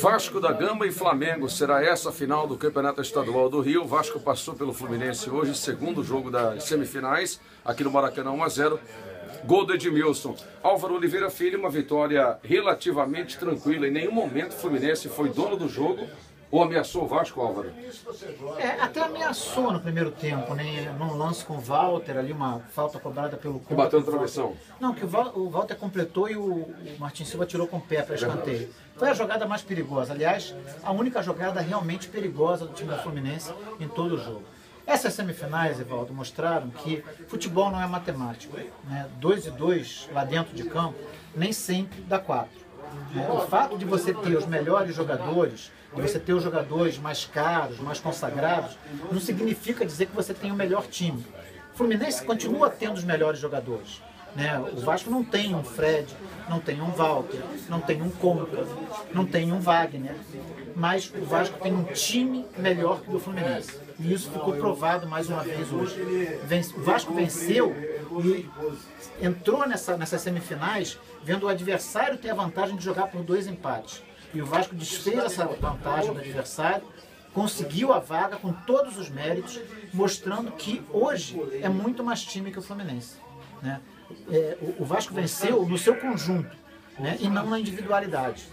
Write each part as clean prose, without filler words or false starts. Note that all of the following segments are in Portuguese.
Vasco da Gama e Flamengo, será essa a final do Campeonato Estadual do Rio. O Vasco passou pelo Fluminense hoje, segundo jogo das semifinais, aqui no Maracanã 1 a 0. Gol do Edmilson. Álvaro Oliveira Filho, uma vitória relativamente tranquila. Em nenhum momento o Fluminense foi dono do jogo ou ameaçou o Vasco, Álvaro? Até ameaçou no primeiro tempo, né? Num lance com o Walter, ali uma falta cobrada pelo Que bateu na travessão. Não, que o Walter completou e o Martin Silva tirou com o pé para escanteio. Foi a jogada mais perigosa. Aliás, a única jogada realmente perigosa do time da Fluminense em todo o jogo. Essas semifinais, Evaldo, mostraram que futebol não é matemático, né? 2 e 2 lá dentro de campo nem sempre dá 4. O fato de você ter os melhores jogadores, de você ter os jogadores mais caros, mais consagrados, não significa dizer que você tem o melhor time. O Fluminense continua tendo os melhores jogadores, né? O Vasco não tem um Fred, não tem um Walter, não tem um Conca, não tem um Wagner, mas o Vasco tem um time melhor que o do Fluminense. E isso ficou provado mais uma vez hoje. O Vasco venceu e entrou nessas semifinais vendo o adversário ter a vantagem de jogar por 2 empates. E o Vasco desfez essa vantagem do adversário, conseguiu a vaga com todos os méritos, mostrando que hoje é muito mais time que o Fluminense, né? O Vasco venceu no seu conjunto, né? E não na individualidade.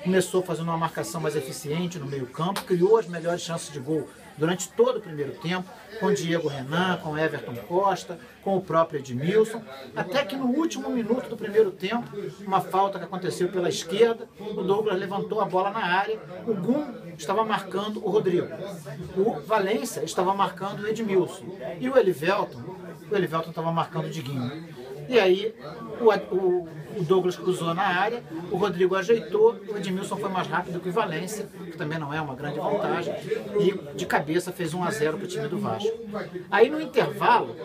Começou fazendo uma marcação mais eficiente no meio-campo, criou as melhores chances de gol durante todo o primeiro tempo, com Diego Renan, com Everton Costa, com o próprio Edmilson, até que no último minuto do primeiro tempo, uma falta que aconteceu pela esquerda, o Douglas levantou a bola na área, o Gum estava marcando o Rodrigo, o Valência estava marcando o Edmilson, e o Elivelton estava marcando o Diguinho. E aí o Douglas cruzou na área, o Rodrigo ajeitou, o Edmilson foi mais rápido que o Valência, que também não é uma grande vantagem, e de cabeça fez 1 a 0 para o time do Vasco. Aí no intervalo,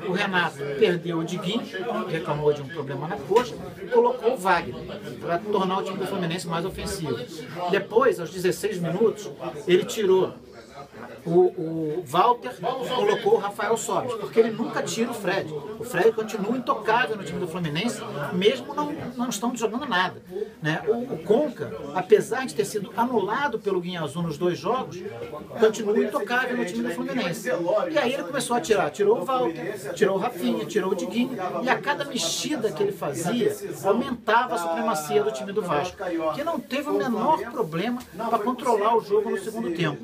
o Renato perdeu o Diguinho, reclamou de um problema na coxa, e colocou o Wagner, para tornar o time do Fluminense mais ofensivo. Depois, aos 16 minutos, ele tirou o Walter, colocou o Rafael Sobis, porque ele nunca tira o Fred. O Fred continua intocável no time do Fluminense, mesmo não estão jogando nada, né? O Conca, apesar de ter sido anulado pelo Guinha Azul nos 2 jogos, continua intocável no time do Fluminense. E aí ele começou a tirar, tirou o Walter, tirou o Rafinha, tirou o Diguinho, e a cada mexida que ele fazia, aumentava a supremacia do time do Vasco, que não teve o menor problema para controlar o jogo no segundo tempo.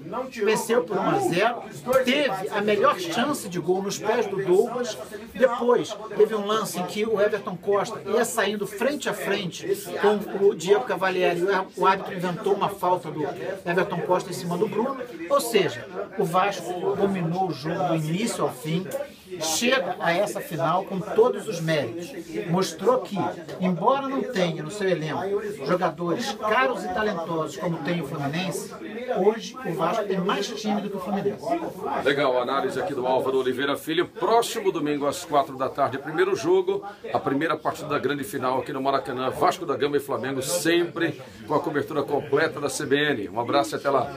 Venceu por 1 a 0, teve a melhor chance de gol nos pés do Douglas. Depois teve um lance em que o Everton Costa ia saindo frente a frente com o Diego Cavalieri, o árbitro inventou uma falta do Everton Costa em cima do Bruno. Ou seja, o Vasco dominou o jogo do início ao fim, chega a essa final com todos os méritos. Mostrou que, embora não tenha no seu elenco jogadores caros e talentosos como tem o Fluminense, hoje o Vasco tem mais time do que o Fluminense. Legal, a análise aqui do Álvaro Oliveira Filho. Próximo domingo às 4 da tarde, primeiro jogo, a primeira partida da grande final aqui no Maracanã, Vasco da Gama e Flamengo, sempre com a cobertura completa da CBN. Um abraço e até lá.